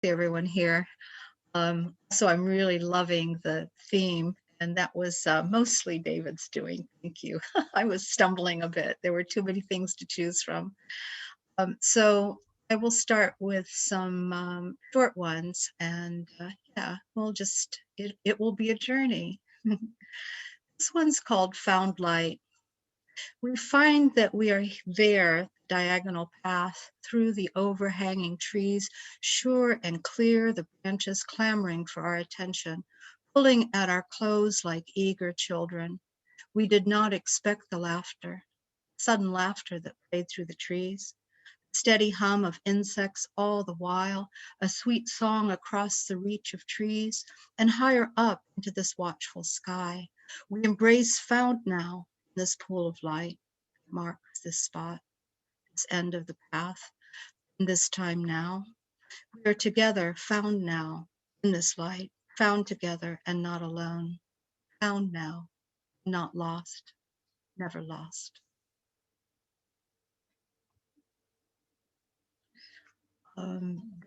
see everyone here. So I'm really loving the theme, and that was mostly David's doing. Thank you. I was stumbling a bit. There were too many things to choose from. So I will start with some short ones, and yeah, it will be a journey. This one's called Found Light. We find that we are there, diagonal path through the overhanging trees, sure and clear, the branches clamoring for our attention, pulling at our clothes like eager children. We did not expect the laughter, sudden laughter that played through the trees. Steady hum of insects all the while, a sweet song across the reach of trees, and higher up into this watchful sky. We embrace found now in this pool of light that marks this spot, this end of the path, and this time now. We are together, found now in this light, found together and not alone, found now, not lost, never lost.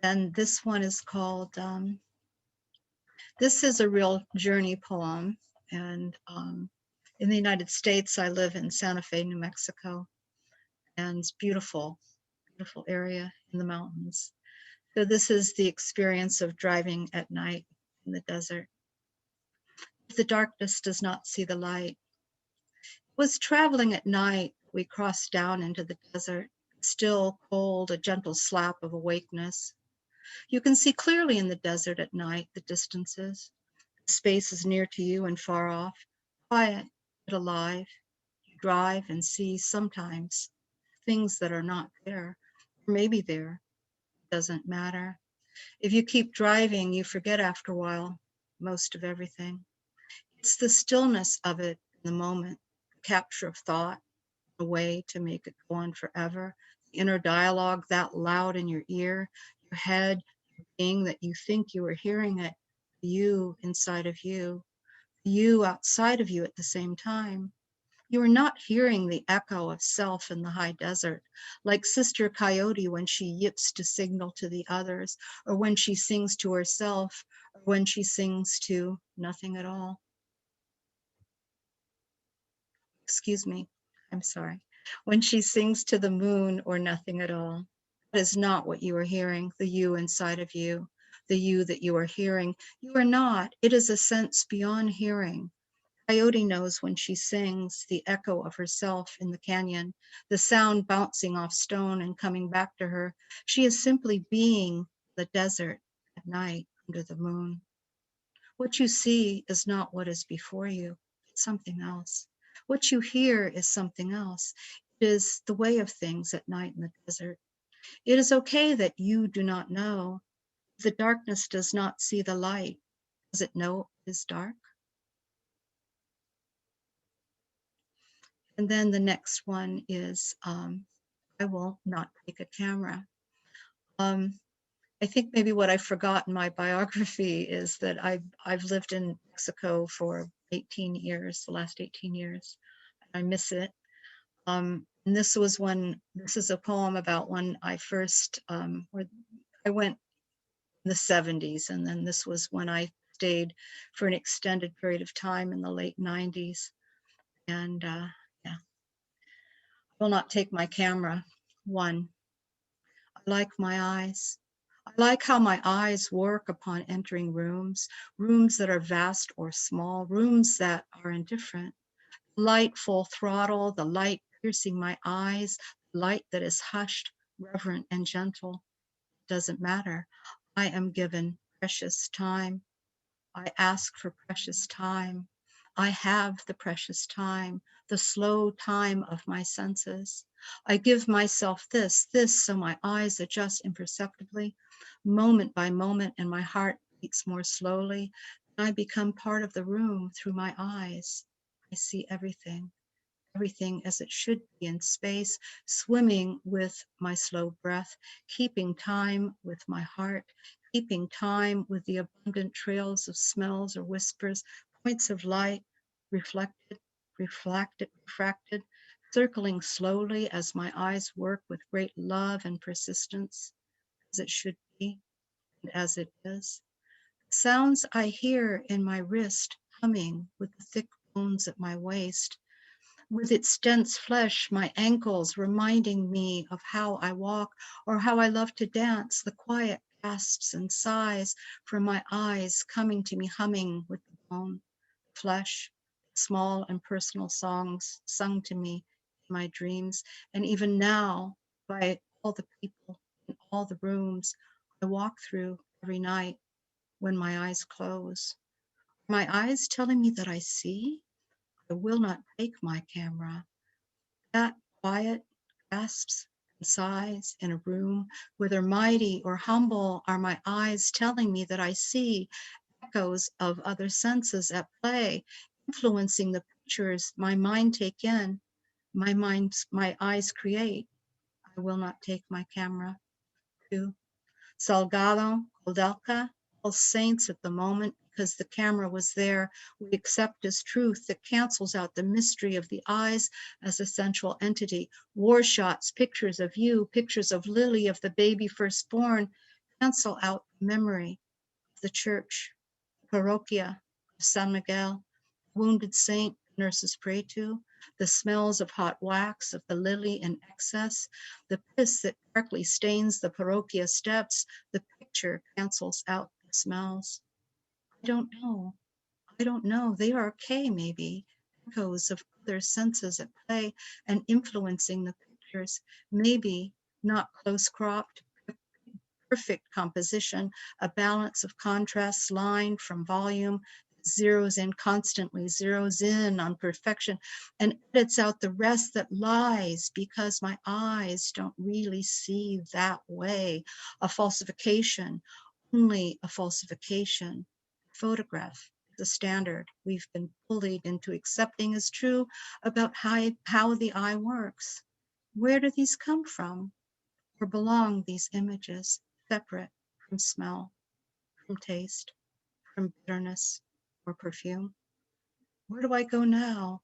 Then this one is called This is a real journey poem, and in the United States, I live in Santa Fe, New Mexico, and it's beautiful, beautiful area in the mountains. So this is the experience of driving at night in the desert. If the darkness does not see the light, it was traveling at night we crossed down into the desert, still cold, a gentle slap of awakeness. You can see clearly in the desert at night the distances. Space is near to you and far off, quiet but alive. You drive and see sometimes things that are not there, or maybe there. It doesn't matter. If you keep driving, you forget after a while most of everything. It's the stillness of it in the moment, the capture of thought, a way to make it go on forever. The inner dialogue that loud in your ear, your head, your being that you think you are hearing it, you inside of you outside of you at the same time. You are not hearing the echo of self in the high desert, like Sister Coyote when she yips to signal to the others, or when she sings to herself, or when she sings to nothing at all. Excuse me, I'm sorry. When she sings to the moon or nothing at all. That is not what you are hearing, the you inside of you, the you that you are hearing. You are not. It is a sense beyond hearing. Coyote knows when she sings the echo of herself in the canyon, the sound bouncing off stone and coming back to her. She is simply being the desert at night under the moon. What you see is not what is before you, it's something else. What you hear is something else. It is the way of things at night in the desert. It is okay that you do not know. If the darkness does not see the light, does it know it is dark? And then the next one is I will not take a camera. Um, I think maybe what I forgot in my biography is that I've lived in Mexico for 18 years, the last 18 years. I miss it. And this is a poem about when I first, I went in the 70s, and then this was when I stayed for an extended period of time in the late 90s. And yeah, I will not take my camera. One, I like my eyes. I like how my eyes work upon entering rooms, rooms that are vast or small, rooms that are indifferent. Light full throttle, the light piercing my eyes, light that is hushed, reverent, and gentle. Doesn't matter. I am given precious time. I ask for precious time. I have the precious time, the slow time of my senses. I give myself this, so my eyes adjust imperceptibly, moment by moment, and my heart beats more slowly. And I become part of the room through my eyes. I see everything, everything as it should be in space, swimming with my slow breath, keeping time with my heart, keeping time with the abundant trails of smells or whispers, points of light, reflected, refracted, circling slowly as my eyes work with great love and persistence, as it should be. and as it is. Sounds I hear in my wrist humming with the thick bones at my waist, with its dense flesh, my ankles reminding me of how I walk or how I love to dance, the quiet gasps and sighs from my eyes coming to me humming with the bone, flesh, small and personal songs sung to me in my dreams, and even now by all the people in all the rooms I walk through every night when my eyes close. Are my eyes telling me that I see? I will not take my camera. That quiet gasps and sighs in a room, whether mighty or humble, are my eyes telling me that I see echoes of other senses at play, influencing the pictures my mind take in, my eyes create. I will not take my camera. 2. Salgado, Koldelka, all saints at the moment, because the camera was there, we accept as truth that cancels out the mystery of the eyes as a central entity. War shots, pictures of you, pictures of Lily, of the baby firstborn, cancel out memory of the church, parochia of San Miguel, wounded saint nurses pray to, the smells of hot wax of the lily in excess, the piss that darkly stains the parochia steps, the picture cancels out the smells. I don't know. I don't know. They are okay, maybe. Echoes of other senses at play and influencing the pictures. Maybe not close cropped, perfect composition, a balance of contrasts, line from volume, zeroes in constantly, zeroes in on perfection, and edits out the rest that lies because my eyes don't really see that way. A falsification, only a falsification. Photograph, the standard we've been bullied into accepting as true about how the eye works. Where do these come from? Or belong these images separate from smell, from taste, from bitterness or perfume? Where do I go now?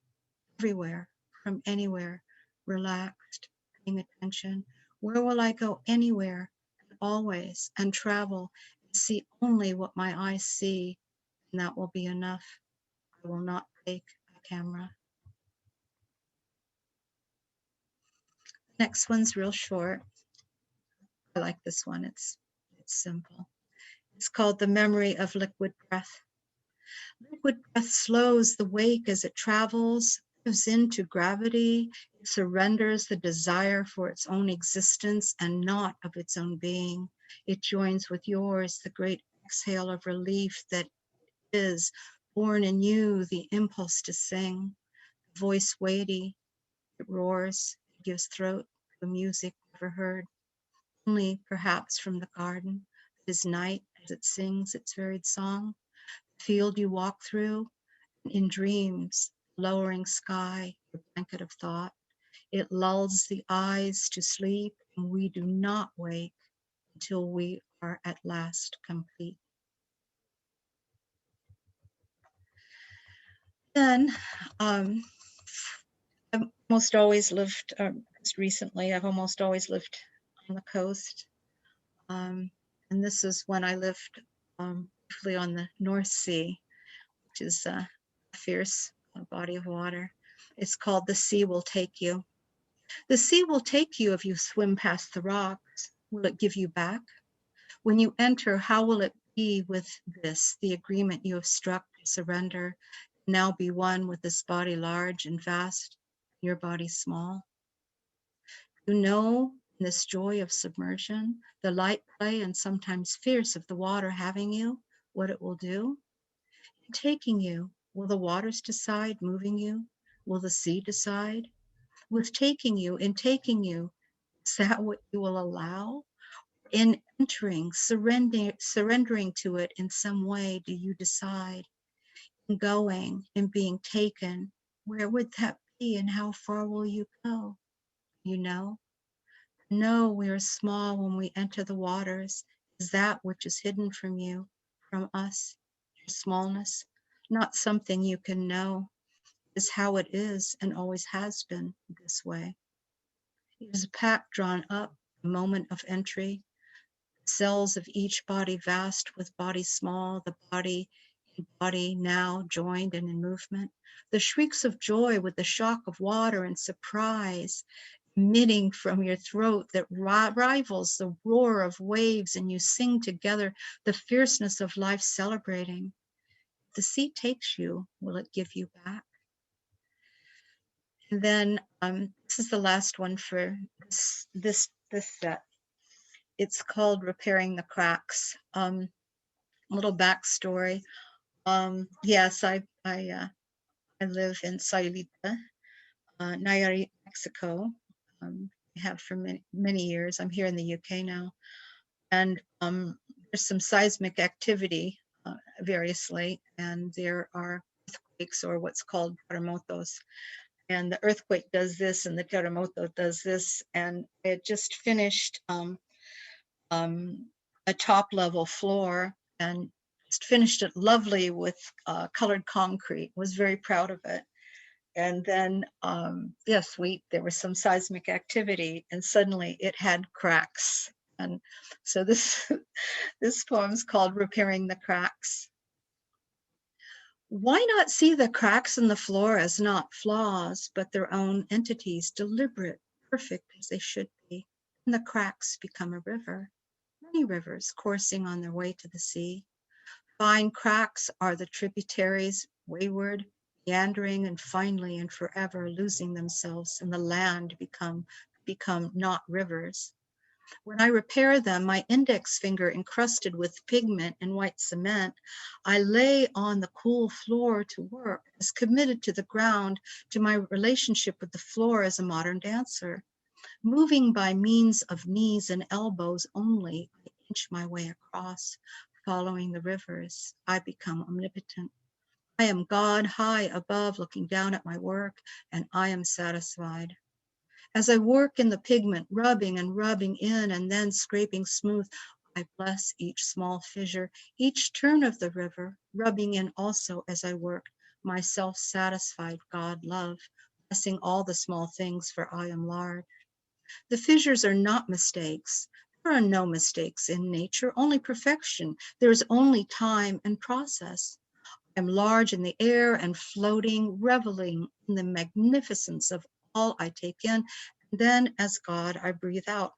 Everywhere, from anywhere, relaxed, paying attention. Where will I go anywhere and always and travel and see only what my eyes see, and that will be enough. I will not take a camera. Next one's real short. I like this one. It's simple. It's called The Memory of Liquid Breath. Liquid breath slows the wake as it travels, moves into gravity, it surrenders the desire for its own existence and not of its own being. It joins with yours, the great exhale of relief that is born in you, the impulse to sing, the voice weighty, it roars, it gives throat to music never heard, only perhaps from the garden, that is night as it sings its varied song, the field you walk through, in dreams, lowering sky, the blanket of thought. It lulls the eyes to sleep, and we do not wake until we are at last complete. Then, I've almost always lived, just recently, I've almost always lived on the coast. And this is when I lived briefly on the North Sea, which is a fierce body of water. It's called The Sea Will Take You. The sea will take you if you swim past the rocks. Will it give you back? When you enter, how will it be with this, the agreement you have struck to surrender, now be one with this body large and vast, your body small? You know, in this joy of submersion, the light play and sometimes fierce of the water having you, what it will do? In taking you, will the waters decide moving you? Will the sea decide? With taking you, in taking you, is that what you will allow? In entering, surrendering to it in some way, do you decide? In going, in being taken, where would that be and how far will you go? You know? No, we are small when we enter the waters. Is that which is hidden from you, from us, your smallness, not something you can know, is how it is and always has been this way. It is a pack drawn up, a moment of entry, cells of each body vast with body small, the body in body now joined and in movement. The shrieks of joy with the shock of water and surprise emitting from your throat that rivals the roar of waves, and you sing together the fierceness of life celebrating. If the sea takes you, will it give you back? And then this is the last one for this set. It's called Repairing the Cracks. A little backstory. Yes, I live in Sayulita, Nayarit, Mexico. I have for many years. I'm here in the UK now, and there's some seismic activity variously, and there are earthquakes or what's called terremotos. And the earthquake does this, and the terremoto does this, and it just finished a top level floor and just finished it lovely with colored concrete. Was very proud of it. And then, yes, there was some seismic activity, and suddenly it had cracks. And so this this poem's called Repairing the Cracks. Why not see the cracks in the floor as not flaws, but their own entities, deliberate, perfect as they should be? And the cracks become a river. Many rivers coursing on their way to the sea. Fine cracks are the tributaries, wayward, meandering, and finally and forever losing themselves in the land become not rivers. When I repair them, my index finger encrusted with pigment and white cement, I lay on the cool floor to work, as committed to the ground, to my relationship with the floor as a modern dancer. Moving by means of knees and elbows only, I inch my way across, following the rivers. I become omnipotent. I am God high above, looking down at my work, and I am satisfied. As I work in the pigment, rubbing and rubbing in and then scraping smooth, I bless each small fissure, each turn of the river, rubbing in also as I work, my self-satisfied God love, blessing all the small things, for I am large. The fissures are not mistakes. There are no mistakes in nature, only perfection. There is only time and process. I am large in the air and floating, reveling in the magnificence of all I take in. And then, as God, I breathe out.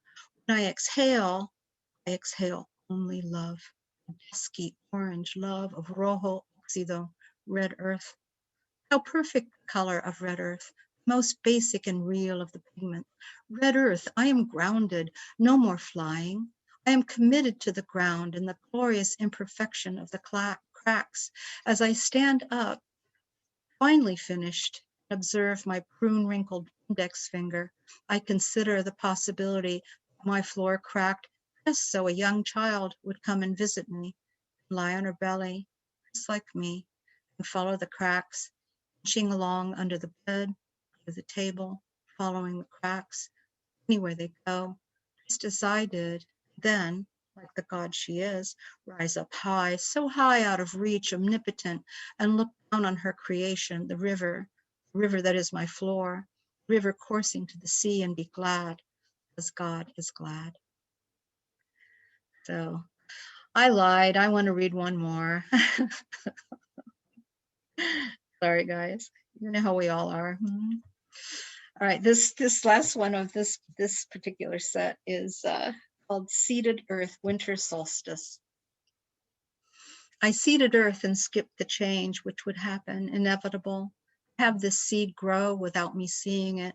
When I exhale only love. Dusky orange love of rojo oxido, red earth. How perfect the color of red earth, most basic and real of the pigment. Red earth, I am grounded, no more flying. I am committed to the ground in the glorious imperfection of the cracks. As I stand up, finally finished, and observe my prune-wrinkled index finger, I consider the possibility that my floor cracked just so a young child would come and visit me, lie on her belly, just like me, and follow the cracks, inching along under the bed, under the table, following the cracks, anywhere they go, just as I did. Then, like the God she is, rise up high, so high out of reach, omnipotent, and look down on her creation, the river that is my floor, river coursing to the sea, and be glad, as God is glad. So I lied. I want to read one more. Sorry, guys. You know how we all are. All right, this last one of this particular set is called Seeded Earth, Winter Solstice. I seeded earth and skipped the change which would happen, inevitable. Have this seed grow without me seeing it,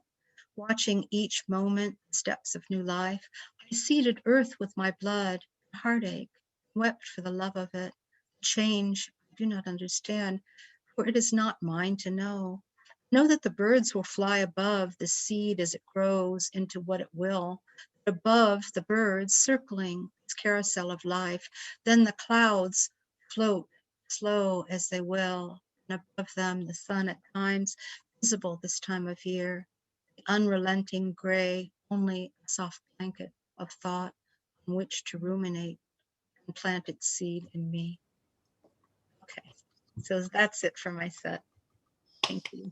watching each moment, steps of new life. I seeded earth with my blood, heartache, wept for the love of it. Change I do not understand, for it is not mine to know. Know that the birds will fly above the seed as it grows into what it will. Above the birds, circling its carousel of life, then the clouds float slow as they will, and above them the sun at times, visible this time of year, the unrelenting gray, only a soft blanket of thought on which to ruminate and plant its seed in me. Okay, so that's it for my set. Thank you.